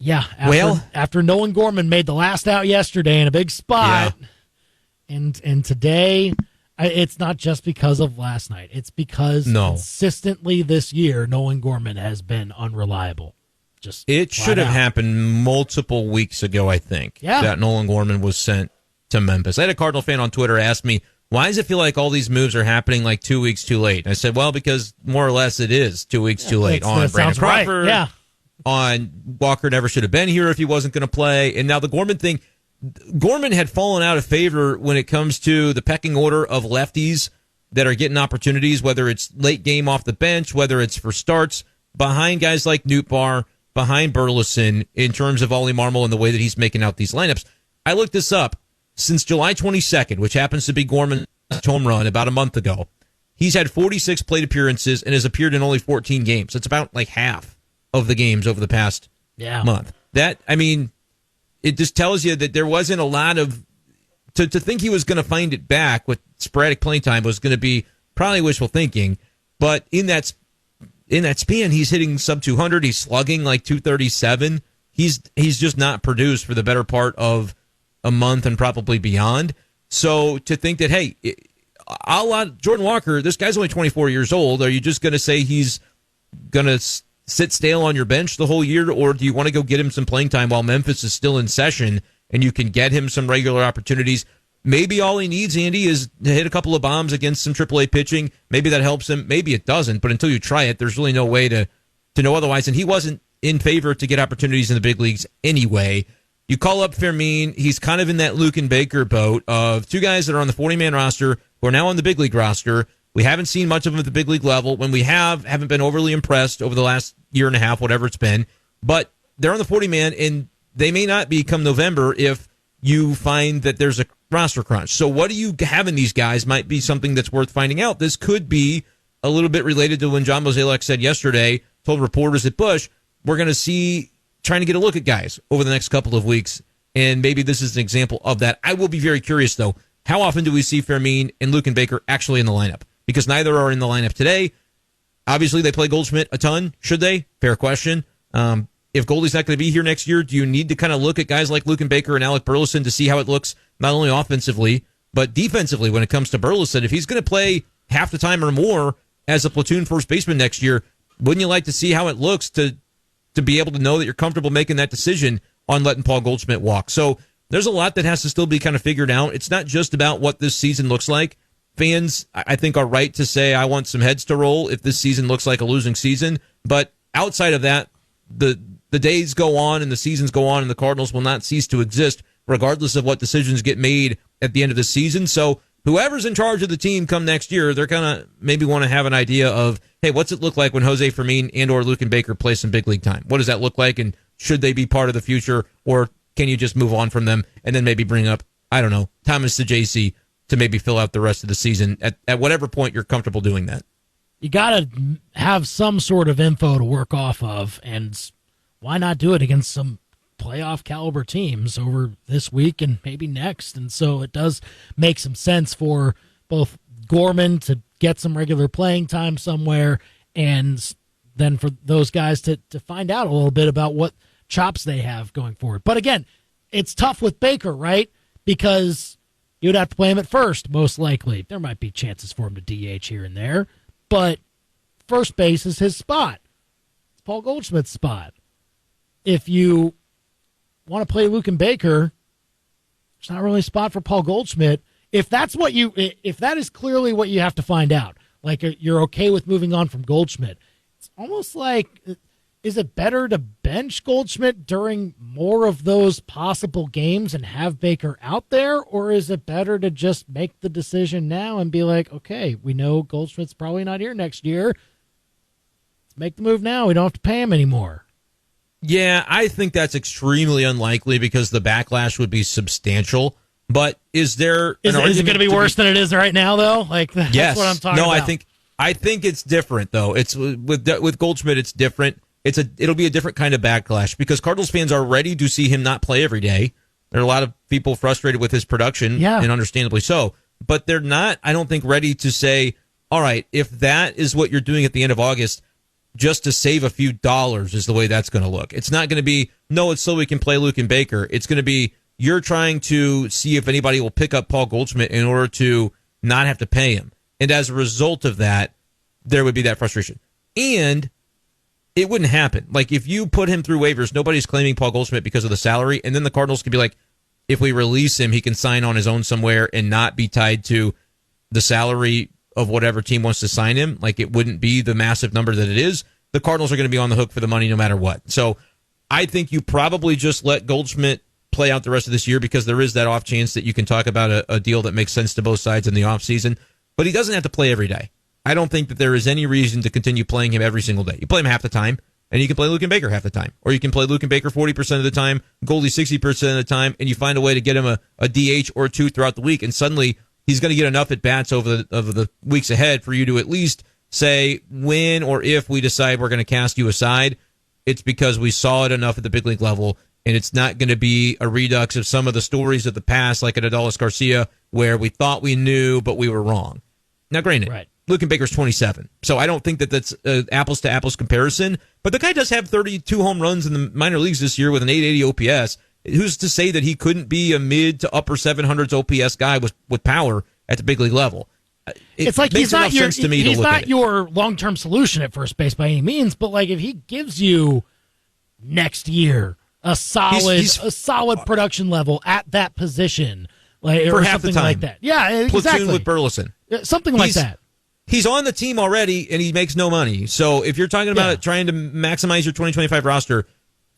Yeah, after Nolan Gorman made the last out yesterday in a big spot, and today, it's not just because of last night. It's because consistently this year, Nolan Gorman has been unreliable. It should have happened multiple weeks ago, I think, that Nolan Gorman was sent to Memphis. I had a Cardinal fan on Twitter ask me, why does it feel like all these moves are happening like 2 weeks too late? And I said, well, because more or less it is 2 weeks too late. On Brandon Crawford, on Walker never should have been here if he wasn't going to play. And now the Gorman thing, Gorman had fallen out of favor when it comes to the pecking order of lefties that are getting opportunities, whether it's late game off the bench, whether it's for starts, behind guys like Nootbaar, behind Burleson, in terms of Ollie Marmol and the way that he's making out these lineups. I looked this up. Since July 22nd, which happens to be Gorman's home run about a month ago, he's had 46 plate appearances and has appeared in only 14 games. That's about like half of the games over the past month. It just tells you that there wasn't a lot of... To think he was going to find it back with sporadic playing time was going to be probably wishful thinking. But in that span, he's hitting sub 200. He's slugging like 237. He's just not produced for the better part of a month and probably beyond. So to think that, hey, a la Jordan Walker, this guy's only 24 years old. Are you just going to say he's going to sit stale on your bench the whole year, or do you want to go get him some playing time while Memphis is still in session and you can get him some regular opportunities? Maybe all he needs, Andy, is to hit a couple of bombs against some AAA pitching. Maybe that helps him. Maybe it doesn't. But until you try it, there's really no way to know otherwise. And he wasn't in favor to get opportunities in the big leagues anyway. You call up Fermin. He's kind of in that Luke and Baker boat of two guys that are on the 40-man roster who are now on the big league roster. We haven't seen much of them at the big league level. When we haven't been overly impressed over the last year and a half, whatever it's been. But they're on the 40-man, and they may not be come November if you find that there's a roster crunch. So what do you have in these guys might be something that's worth finding out. This could be a little bit related to when John Mozeliak said yesterday, told reporters at Busch, we're going to see trying to get a look at guys over the next couple of weeks, and maybe this is an example of that. I will be very curious, though. How often do we see Fermin and Luke and Baker actually in the lineup? Because neither are in the lineup today. Obviously, they play Goldschmidt a ton. Should they? Fair question. If Goldie's not going to be here next year, do you need to kind of look at guys like Luke and Baker and Alec Burleson to see how it looks, not only offensively, but defensively when it comes to Burleson? If he's going to play half the time or more as a platoon first baseman next year, wouldn't you like to see how it looks to be able to know that you're comfortable making that decision on letting Paul Goldschmidt walk? So there's a lot that has to still be kind of figured out. It's not just about what this season looks like. Fans, I think, are right to say, I want some heads to roll if this season looks like a losing season. But outside of that, the days go on and the seasons go on, and the Cardinals will not cease to exist regardless of what decisions get made at the end of the season. So whoever's in charge of the team come next year, they're going to maybe want to have an idea of, hey, what's it look like when Jose Fermin and or Luke and Baker play some big league time? What does that look like, and should they be part of the future, or can you just move on from them and then maybe bring up, I don't know, Thomas Saggese to maybe fill out the rest of the season at whatever point you're comfortable doing that? You got to have some sort of info to work off of, and why not do it against some playoff caliber teams over this week and maybe next? And so it does make some sense for both Gorman to get some regular playing time somewhere, and then for those guys to find out a little bit about what chops they have going forward. But again, it's tough with Baker, right? Because you'd have to play him at first, most likely. There might be chances for him to DH here and there, but first base is his spot. It's Paul Goldschmidt's spot. If you want to play Luke and Baker, there's not really a spot for Paul Goldschmidt. If that is clearly what you have to find out, like you're okay with moving on from Goldschmidt, it's almost like, is it better to bench Goldschmidt during more of those possible games and have Baker out there, or is it better to just make the decision now and be like, okay, we know Goldschmidt's probably not here next year. Let's make the move now. We don't have to pay him anymore. Yeah, I think that's extremely unlikely because the backlash would be substantial. But is it going to be worse than it is right now, though? Like that's yes. What I'm talking about. No, I think it's different though. It's with Goldschmidt, it's different. It'll be a different kind of backlash because Cardinals fans are ready to see him not play every day. There are a lot of people frustrated with his production, and understandably so. But they're not, I don't think, ready to say, all right, if that is what you're doing at the end of August, just to save a few dollars is the way that's going to look. It's not going to be, no, it's so we can play Luke and Baker. It's going to be, you're trying to see if anybody will pick up Paul Goldschmidt in order to not have to pay him. And as a result of that, there would be that frustration. And it wouldn't happen. Like, if you put him through waivers, nobody's claiming Paul Goldschmidt because of the salary, and then the Cardinals could be like, if we release him, he can sign on his own somewhere and not be tied to the salary of whatever team wants to sign him. Like, it wouldn't be the massive number that it is. The Cardinals are going to be on the hook for the money no matter what. So I think you probably just let Goldschmidt play out the rest of this year, because there is that off chance that you can talk about a deal that makes sense to both sides in the offseason. But he doesn't have to play every day. I don't think that there is any reason to continue playing him every single day. You play him half the time, and you can play Luke and Baker half the time. Or you can play Luke and Baker 40% of the time, Goldie 60% of the time, and you find a way to get him a DH or two throughout the week, and suddenly he's going to get enough at-bats over the weeks ahead for you to at least say, when or if we decide we're going to cast you aside, it's because we saw it enough at the big league level, and it's not going to be a redux of some of the stories of the past, like at Adolis Garcia, where we thought we knew, but we were wrong. Now, granted, right, Luke and Baker's 27, so I don't think that that's an apples-to-apples comparison, but the guy does have 32 home runs in the minor leagues this year with an 880 OPS. Who's to say that he couldn't be a mid to upper 700s OPS guy with power at the big league level? It's like he's not your long-term solution at first base by any means, but like if he gives you next year a solid production level at that position, like, or something like that. Yeah, exactly. Platoon with Burleson. Something like that. He's on the team already, and he makes no money. So if you're talking about trying to maximize your 2025 roster,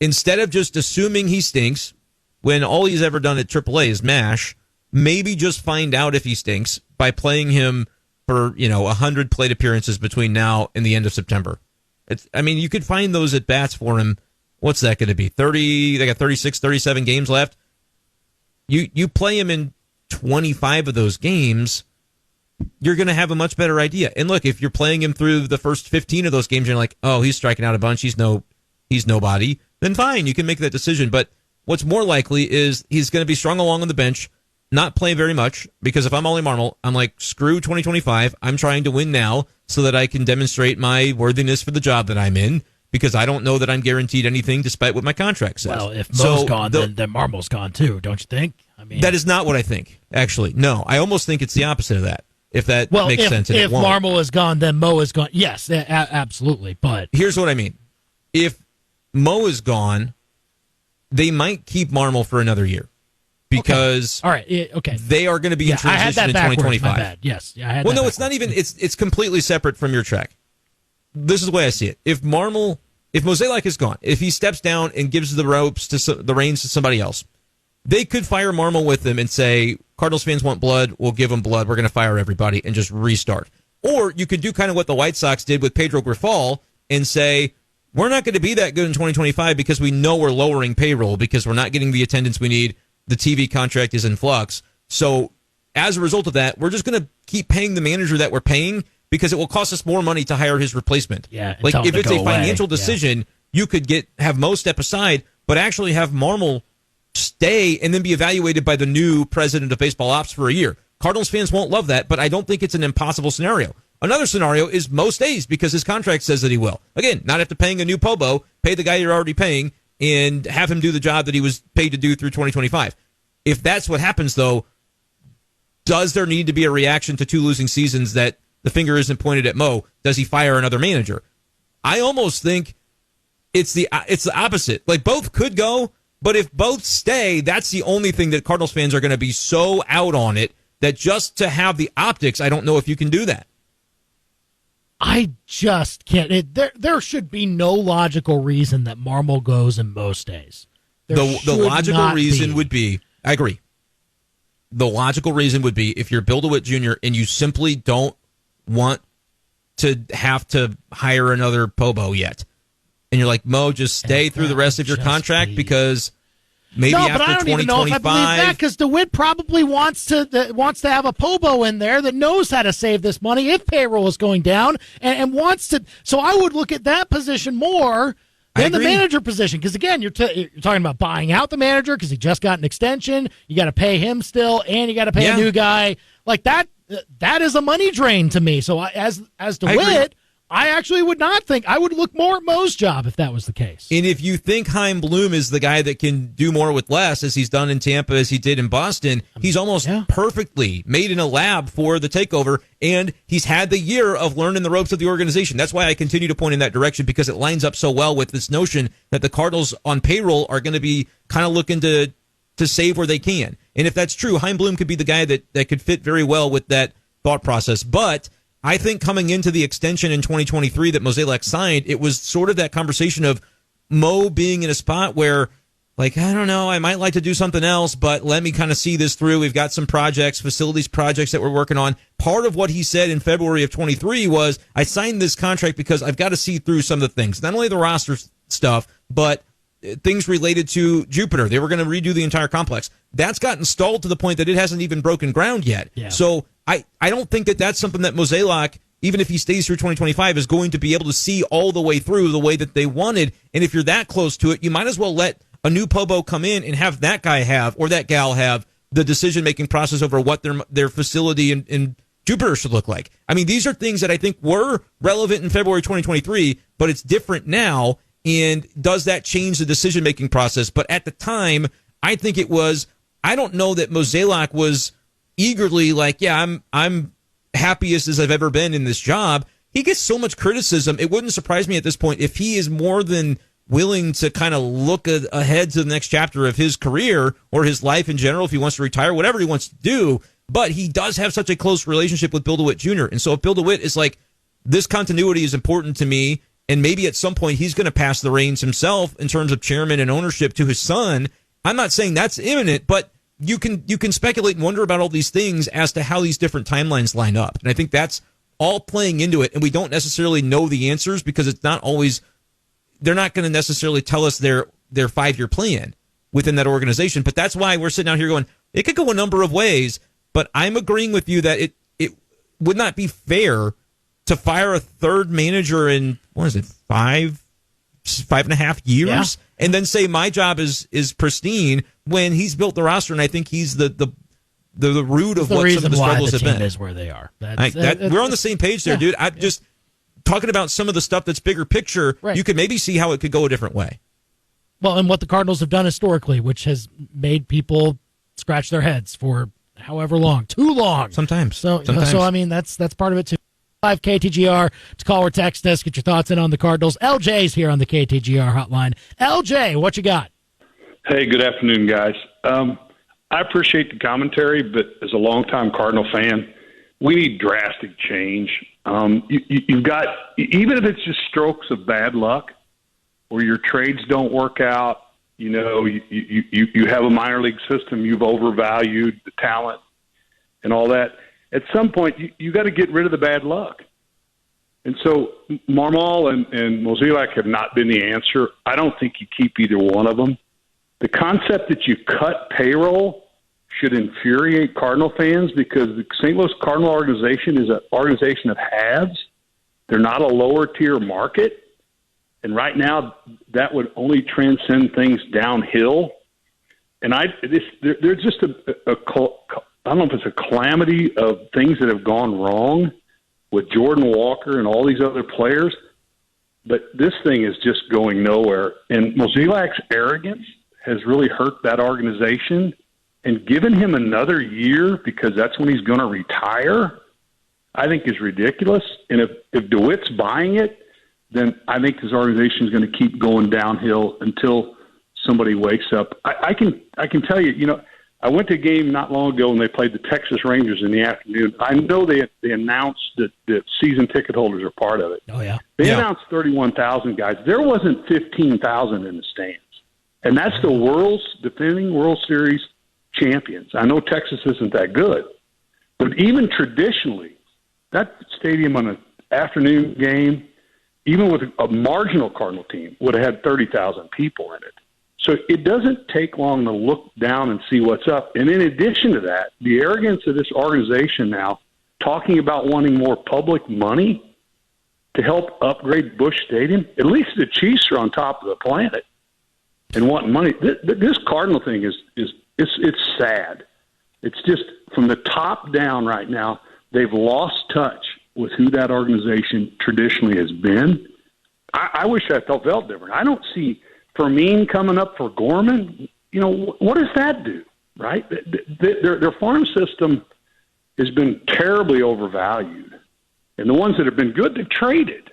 instead of just assuming he stinks when all he's ever done at AAA is mash, maybe just find out if he stinks by playing him for 100 plate appearances between now and the end of September. You could find those at bats for him. What's that going to be? 30? They got 36, 37 games left. You play him in 25 of those games, you're going to have a much better idea. And look, if you're playing him through the first 15 of those games, you're like, oh, he's striking out a bunch, he's nobody, then fine, you can make that decision. But what's more likely is he's going to be strung along on the bench, not play very much, because if I'm Ollie Marmol, I'm like, screw 2025. I'm trying to win now so that I can demonstrate my worthiness for the job that I'm in, because I don't know that I'm guaranteed anything despite what my contract says. Well, if Mo's gone, then Marmol's gone too, don't you think? That is not what I think, actually. No, I almost think it's the opposite of that, if that makes sense. If Marmol is gone, then Mo is gone. Yes, absolutely. But here's what I mean. If Mo is gone, they might keep Marmol for another year. Because all right, okay, they are going to be in transition in 2025. My bad. Yes, I had it's not even. It's completely separate from your track. This is the way I see it. If Mozeliak is gone, if he steps down and gives the reins to somebody else, they could fire Marmol with him and say, Cardinals fans want blood, we'll give them blood, we're going to fire everybody and just restart. Or you could do kind of what the White Sox did with Pedro Grifol and say, we're not going to be that good in 2025 because we know we're lowering payroll because we're not getting the attendance we need. The TV contract is in flux. So as a result of that, we're just going to keep paying the manager that we're paying because it will cost us more money to hire his replacement. Yeah, like if it's a financial decision, you could have Mo step aside, but actually have Marmol stay and then be evaluated by the new president of baseball ops for a year. Cardinals fans won't love that, but I don't think it's an impossible scenario. Another scenario is Mo stays because his contract says that he will. Again, not after paying a new Pobo, pay the guy you're already paying, and have him do the job that he was paid to do through 2025. If that's what happens, though, does there need to be a reaction to 2 losing seasons that the finger isn't pointed at Mo? Does he fire another manager? I almost think it's the opposite. Like, both could go, but if both stay, that's the only thing that Cardinals fans are going to be so out on it that just to have the optics, I don't know if you can do that. I just can't. There should be no logical reason that Marmol goes and Mo stays. The logical reason would be, I agree. The logical reason would be if you're Bill DeWitt Jr. and you simply don't want to have to hire another Pobo yet. And you're like, Mo, just stay through the rest of your contract because maybe after 2025. I don't even know if I believe that because DeWitt probably wants to have a Pobo in there that knows how to save this money if payroll is going down and wants to. So I would look at that position more than the manager position because, again, you're talking about buying out the manager because he just got an extension. You got to pay him still, and you got to pay a new guy. Like that is a money drain to me. So as DeWitt, I actually would not think. I would look more at Mo's job if that was the case. And if you think Chaim Bloom is the guy that can do more with less, as he's done in Tampa, as he did in Boston, he's almost perfectly made in a lab for the takeover, and he's had the year of learning the ropes of the organization. That's why I continue to point in that direction, because it lines up so well with this notion that the Cardinals on payroll are going to be kind of looking to save where they can. And if that's true, Chaim Bloom could be the guy that could fit very well with that thought process. But I think coming into the extension in 2023 that Mozeliak signed, it was sort of that conversation of Mo being in a spot where, like, I don't know, I might like to do something else, but let me kind of see this through. We've got some projects, facilities projects that we're working on. Part of what he said in February of 23 was, I signed this contract because I've got to see through some of the things, not only the roster stuff, but things related to Jupiter. They were going to redo the entire complex. That's gotten stalled to the point that it hasn't even broken ground yet. Yeah. So I don't think that that's something that Mozeliak, even if he stays through 2025, is going to be able to see all the way through the way that they wanted. And if you're that close to it, you might as well let a new Pobo come in and have that guy have, or that gal have, the decision-making process over what their facility in Jupiter should look like. I mean, these are things that I think were relevant in February 2023, but it's different now. And does that change the decision-making process? But at the time, I think it was, I don't know that Mozeliak was eagerly like, yeah, I'm happiest as I've ever been in this job. He gets so much criticism. It wouldn't surprise me at this point if he is more than willing to kind of look ahead to the next chapter of his career or his life in general, if he wants to retire, whatever he wants to do. But he does have such a close relationship with Bill DeWitt Jr. And so if Bill DeWitt is like, this continuity is important to me, and maybe at some point he's going to pass the reins himself in terms of chairman and ownership to his son. I'm not saying that's imminent, but you can speculate and wonder about all these things as to how these different timelines line up. And I think that's all playing into it, and we don't necessarily know the answers because it's not always, they're not going to necessarily tell us their 5-year plan within that organization. But that's why we're sitting out here going, it could go a number of ways, but I'm agreeing with you that it would not be fair to fire a third manager in, what is it, 5.5 years, and then say my job is pristine when he's built the roster, and I think he's the root of what some of the struggles have been. The reason why the team is where they are. We're on the same page there, dude. I'm just talking about some of the stuff that's bigger picture. Right. You could maybe see how it could go a different way. Well, and what the Cardinals have done historically, which has made people scratch their heads for however long, too long. Sometimes. So I mean, that's part of it too. 5 KTGR to call or text us. Get your thoughts in on the Cardinals. LJ's here on the KTGR hotline. LJ, what you got? Hey, good afternoon, guys. I appreciate the commentary, but as a longtime Cardinal fan, we need drastic change. You've got, even if it's just strokes of bad luck, or your trades don't work out, you know, you have a minor league system, you've overvalued the talent and all that. At some point, you got to get rid of the bad luck. And so Marmol and Mozeliak have not been the answer. I don't think you keep either one of them. The concept that you cut payroll should infuriate Cardinal fans because the St. Louis Cardinal organization is an organization of haves. They're not a lower-tier market. And right now, that would only transcend things downhill. And there's just I don't know if it's a calamity of things that have gone wrong with Jordan Walker and all these other players, but this thing is just going nowhere. And Mozeliak's arrogance has really hurt that organization, and given him another year because that's when he's going to retire, I think is ridiculous. And if DeWitt's buying it, then I think this organization is going to keep going downhill until somebody wakes up. I can tell you, you know, I went to a game not long ago when they played the Texas Rangers in the afternoon. I know they announced that season ticket holders are part of it. Oh, yeah. They announced 31,000 guys. There wasn't 15,000 in the stands. And that's the defending World Series champions. I know Texas isn't that good. But even traditionally, that stadium on an afternoon game, even with a marginal Cardinal team, would have had 30,000 people in it. So it doesn't take long to look down and see what's up. And in addition to that, the arrogance of this organization now, talking about wanting more public money to help upgrade Busch Stadium, at least the Chiefs are on top of the planet and wanting money. This Cardinal thing it's sad. It's just from the top down right now, they've lost touch with who that organization traditionally has been. I wish I felt different. I don't see Fermin coming up for Gorman. You know, what does that do, right? Their farm system has been terribly overvalued. And the ones that have been good, they've traded.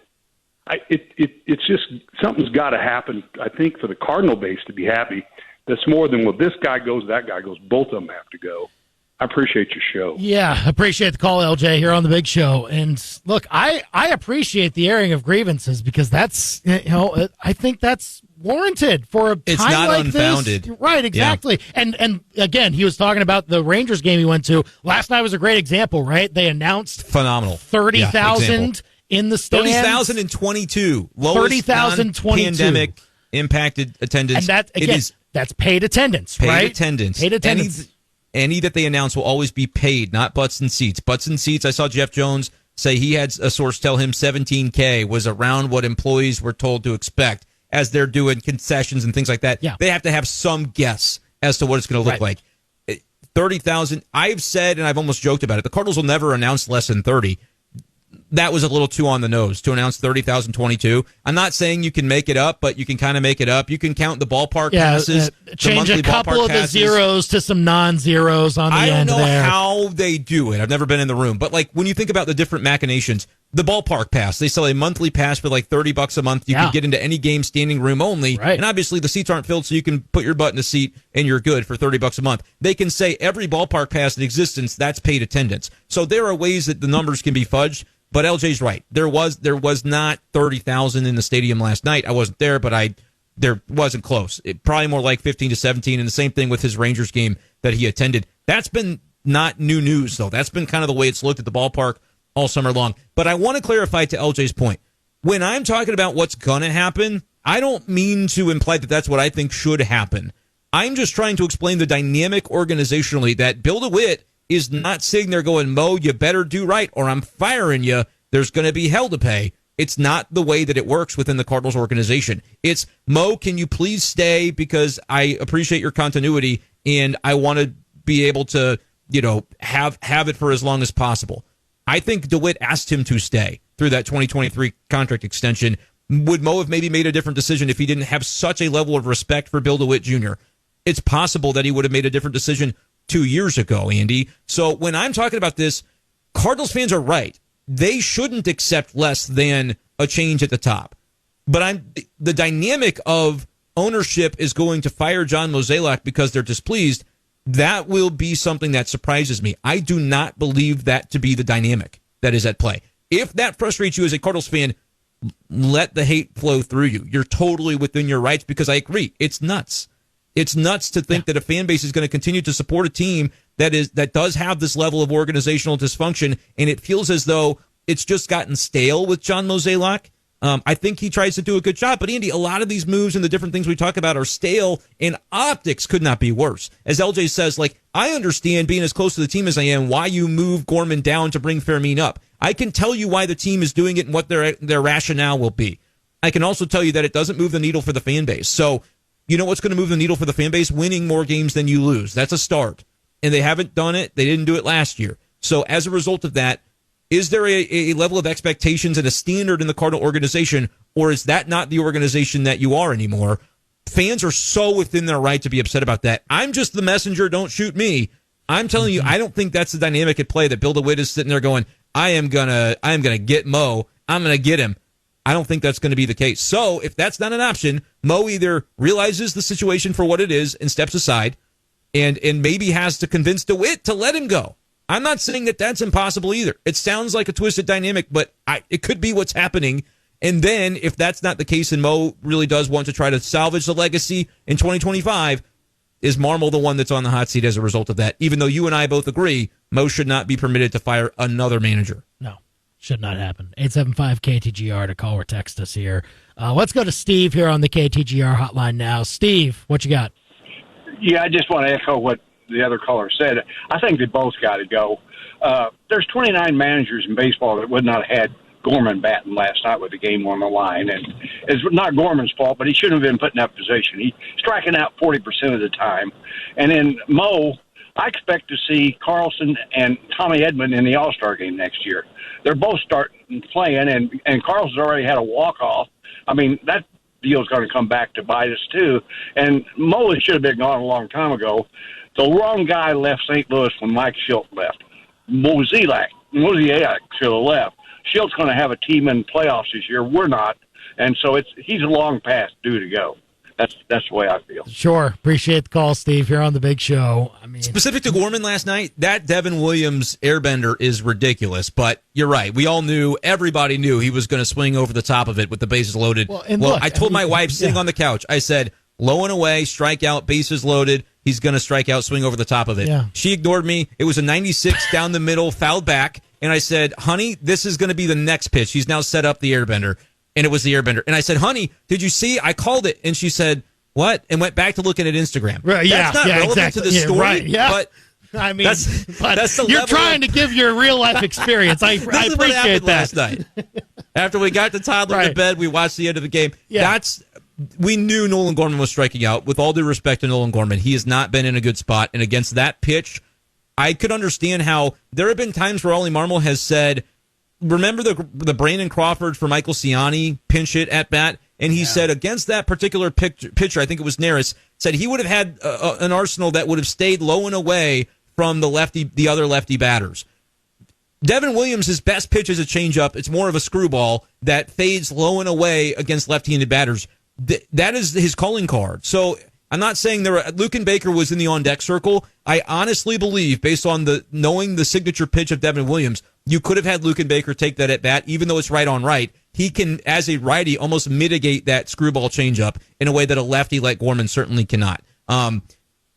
It's just something's got to happen, I think, for the Cardinal base to be happy. That's more than, well, this guy goes, that guy goes. Both of them have to go. I appreciate your show. Yeah, appreciate the call, LJ, here on the Big Show. And look, I appreciate the airing of grievances because that's, I think that's warranted for a it's time not like unfounded. This. Right, exactly. Yeah. And again, he was talking about the Rangers game he went to. Last night was a great example, right? They announced phenomenal 30,000 in the stands. 30,022. Lowest 30,022. Pandemic impacted attendance. And that, again, that's paid attendance, right? Paid attendance. Paid attendance. Any that they announce will always be paid, not butts and seats. Butts and seats, I saw Jeff Jones say he had a source tell him $17K was around what employees were told to expect as they're doing concessions and things like that. Yeah. They have to have some guess as to what it's going to look like. 30,000, I've said, and I've almost joked about it, the Cardinals will never announce less than 30. That was a little too on the nose to announce 30,022. I'm not saying you can make it up, but you can kind of make it up. You can count the ballpark passes. Change a couple of the zeros to some non-zeros on the end there. I don't know how they do it. I've never been in the room. But like when you think about the different machinations, the ballpark pass, they sell a monthly pass for like $30 a month. You can get into any game standing room only. Right. And obviously the seats aren't filled, so you can put your butt in a seat and you're good for $30 a month. They can say every ballpark pass in existence, that's paid attendance. So there are ways that the numbers can be fudged. But LJ's right. There was not 30,000 in the stadium last night. I wasn't there, but there wasn't close. Probably more like 15 to 17, and the same thing with his Rangers game that he attended. That's been not new news, though. That's been kind of the way it's looked at the ballpark all summer long. But I want to clarify to LJ's point. When I'm talking about what's going to happen, I don't mean to imply that that's what I think should happen. I'm just trying to explain the dynamic organizationally that Bill DeWitt is not sitting there going, Mo, you better do right or I'm firing you. There's going to be hell to pay. It's not the way that it works within the Cardinals organization. It's, Mo, can you please stay because I appreciate your continuity and I want to be able to, have it for as long as possible. I think DeWitt asked him to stay through that 2023 contract extension. Would Mo have maybe made a different decision if he didn't have such a level of respect for Bill DeWitt Jr.? It's possible that he would have made a different decision 2 years ago, Andy. So when I'm talking about this, Cardinals fans are right. They shouldn't accept less than a change at the top. But the dynamic of ownership is going to fire John Mozeliak because they're displeased. That will be something that surprises me. I do not believe that to be the dynamic that is at play. If that frustrates you as a Cardinals fan, let the hate flow through you. You're totally within your rights because I agree. It's nuts. It's nuts to think that a fan base is going to continue to support a team that does have this level of organizational dysfunction, and it feels as though it's just gotten stale with John Mozeliak. I think he tries to do a good job, but Andy, a lot of these moves and the different things we talk about are stale, and optics could not be worse. As LJ says, I understand being as close to the team as I am, why you move Gorman down to bring Fermin up. I can tell you why the team is doing it and what their rationale will be. I can also tell you that it doesn't move the needle for the fan base. So, you know what's going to move the needle for the fan base? Winning more games than you lose. That's a start. And they haven't done it. They didn't do it last year. So as a result of that, is there a level of expectations and a standard in the Cardinal organization, or is that not the organization that you are anymore? Fans are so within their right to be upset about that. I'm just the messenger. Don't shoot me. I'm telling you, I don't think that's the dynamic at play that Bill DeWitt is sitting there going, I am gonna get Mo. I'm going to get him. I don't think that's going to be the case. So if that's not an option, Mo either realizes the situation for what it is and steps aside and maybe has to convince DeWitt to let him go. I'm not saying that that's impossible either. It sounds like a twisted dynamic, but it could be what's happening. And then if that's not the case and Mo really does want to try to salvage the legacy in 2025, is Marmol the one that's on the hot seat as a result of that? Even though you and I both agree, Mo should not be permitted to fire another manager. No. Should not happen. 875-KTGR to call or text us here. Let's go to Steve here on the KTGR hotline now. Steve, what you got? Yeah, I just want to echo what the other caller said. I think they both got to go. There's 29 managers in baseball that would not have had Gorman batting last night with the game on the line. And it's not Gorman's fault, but he shouldn't have been put in that position. He's striking out 40% of the time. And then Mo, I expect to see Carlson and Tommy Edman in the All-Star game next year. They're both starting playing, and Carlson's already had a walk-off. I mean, that deal's going to come back to bite us, too. And Mullen should have been gone a long time ago. The wrong guy left St. Louis when Mike Schilt left. Mozeliak should have left. Schilt's going to have a team in playoffs this year. We're not. And so he's a long past due to go. That's the way I feel. Sure. Appreciate the call, Steve, here on the Big Show. I mean, specific to Gorman last night, that Devin Williams airbender is ridiculous. But you're right. We all knew, everybody knew he was going to swing over the top of it with the bases loaded. Well, look, I told my wife sitting on the couch, I said, low and away, strikeout, bases loaded. He's going to strike out, swing over the top of it. Yeah. She ignored me. It was a 96 down the middle, fouled back. And I said, honey, this is going to be the next pitch. He's now set up the airbender. And it was the airbender. And I said, honey, did you see? I called it. And she said, what? And went back to looking at Instagram. Right, that's not relevant exactly. to the story. Right, yeah. But I mean, that's the you're level trying to give your real life experience. I appreciate that. Last night, after we got the toddler to bed, we watched the end of the game. Yeah. We knew Nolan Gorman was striking out. With all due respect to Nolan Gorman, he has not been in a good spot. And against that pitch, I could understand how there have been times where Ollie Marmol has said, remember the Brandon Crawford for Michael Ciani pinch hit at bat? And he said against that particular pitcher, I think it was Neris, said he would have had an arsenal that would have stayed low and away from the other lefty batters. Devin Williams' best pitch is a changeup. It's more of a screwball that fades low and away against left-handed batters. That is his calling card. So I'm not saying Luken Baker was in the on-deck circle. I honestly believe, based on knowing the signature pitch of Devin Williams, you could have had Luken Baker take that at bat, even though it's right on right. He can, as a righty, almost mitigate that screwball changeup in a way that a lefty like Gorman certainly cannot.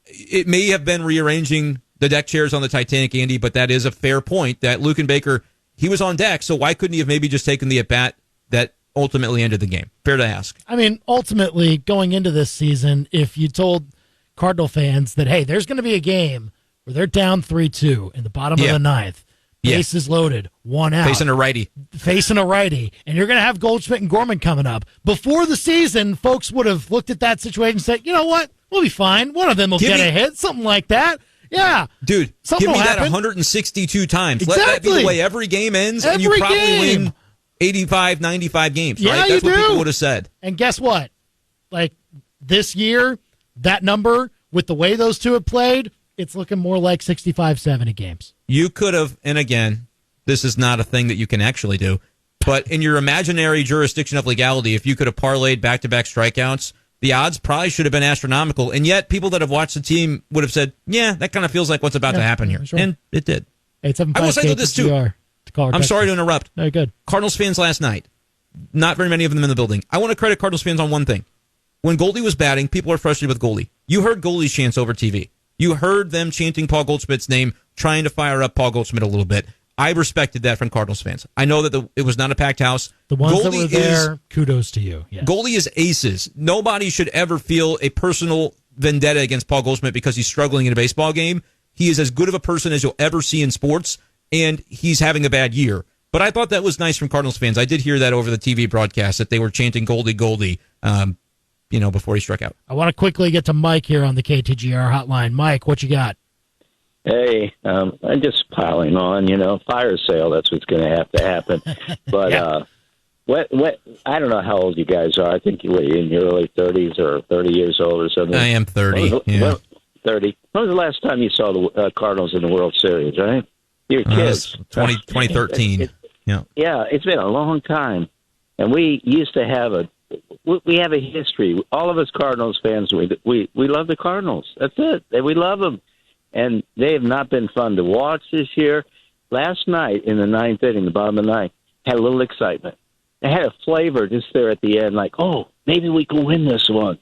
It may have been rearranging the deck chairs on the Titanic, Andy, but that is a fair point that Luken Baker, he was on deck, so why couldn't he have maybe just taken the at-bat that ultimately ended the game? Fair to ask. I mean, ultimately, going into this season, if you told Cardinal fans that, hey, there's going to be a game where they're down 3-2 in the bottom of the ninth, bases loaded, one out. Facing a righty. And you're going to have Goldschmidt and Gorman coming up. Before the season, folks would have looked at that situation and said, you know what? We'll be fine. One of them will get a hit, something like that. Yeah. Dude, give me that 162 times. Exactly. Let that be the way every game ends, and you probably win 85, 95 games, right? That's what people would have said. And guess what? Like, this year, that number, with the way those two have played, it's looking more like 65, 70 games. You could have, and again, this is not a thing that you can actually do, but in your imaginary jurisdiction of legality, if you could have parlayed back-to-back strikeouts, the odds probably should have been astronomical, and yet people that have watched the team would have said, yeah, that kind of feels like what's about to happen here. Sure. And it did. 875 I will say this, too. I'm sorry to interrupt. Very good. Cardinals fans last night, not very many of them in the building. I want to credit Cardinals fans on one thing. When Goldie was batting, people are frustrated with Goldie. You heard Goldie's chants over TV. You heard them chanting Paul Goldschmidt's name, trying to fire up Paul Goldschmidt a little bit. I respected that from Cardinals fans. I know that it was not a packed house. The ones that were there, kudos to you. Yes. Goldie is aces. Nobody should ever feel a personal vendetta against Paul Goldschmidt because he's struggling in a baseball game. He is as good of a person as you'll ever see in sports, and he's having a bad year. But I thought that was nice from Cardinals fans. I did hear that over the TV broadcast, that they were chanting Goldie, Goldie, before he struck out. I want to quickly get to Mike here on the KTGR hotline. Mike, what you got? Hey, I'm just piling on, fire sale. That's what's going to have to happen. But what? I don't know how old you guys are. I think you're in your early 30s or 30 years old or something. I am 30. 30. When was the last time you saw the Cardinals in the World Series, right? You're kids. 2013. Yeah, it's been a long time. And we used to have we have a history. All of us Cardinals fans, we love the Cardinals. That's it. We love them. And they have not been fun to watch this year. Last night in the ninth inning, the bottom of the ninth, had a little excitement. It had a flavor just there at the end, like, oh, maybe we can win this one.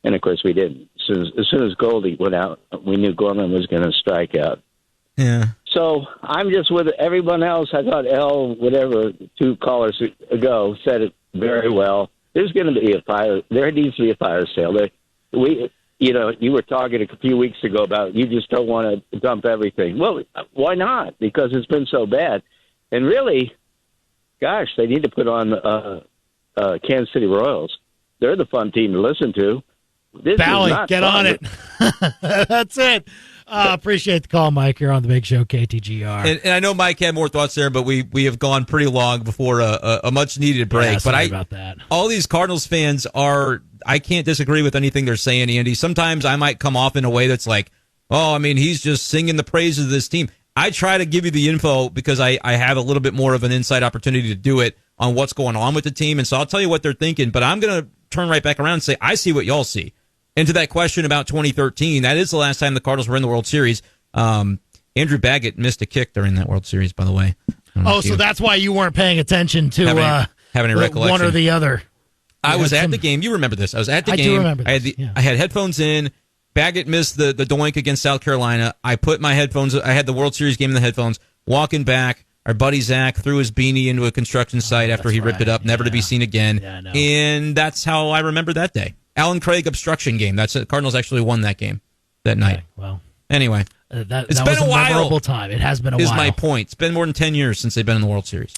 And, of course, we didn't. As soon as Goldie went out, we knew Gorman was going to strike out. Yeah. So I'm just with everyone else. I thought two callers ago, said it very well. There's going to be a fire. There needs to be a fire sale. You were talking a few weeks ago about you just don't want to dump everything. Well, why not? Because it's been so bad. And really, gosh, they need to put on Kansas City Royals. They're the fun team to listen to. Bally, get on it. That's it. Appreciate the call, Mike. You're on the Big Show, KTGR. And I know Mike had more thoughts there, but we have gone pretty long before a much needed break. Yeah, sorry but about that. All these Cardinals fans I can't disagree with anything they're saying, Andy. Sometimes I might come off in a way that's like, oh, I mean, he's just singing the praises of this team. I try to give you the info because I have a little bit more of an inside opportunity to do it on what's going on with the team. And so I'll tell you what they're thinking, but I'm going to turn right back around and say, I see what y'all see. And to that question about 2013, that is the last time the Cardinals were in the World Series. Andrew Baggett missed a kick during that World Series, by the way. Oh, so that's why you weren't paying attention to have any recollection. One or the other. I was at the game. You remember this. I was at the game. I do remember this. I had headphones in. Baggett missed the doink against South Carolina. I put my headphones. I had the World Series game in the headphones. Walking back, our buddy Zach threw his beanie into a construction site after he ripped it up, never to be seen again. Yeah, I know. And that's how I remember that day. Alan Craig obstruction game. That's it. Cardinals actually won that game that night. Okay, well, anyway, that been was a while. memorable time. It has been a while. Is my point. It's been more than 10 years since they've been in the World Series.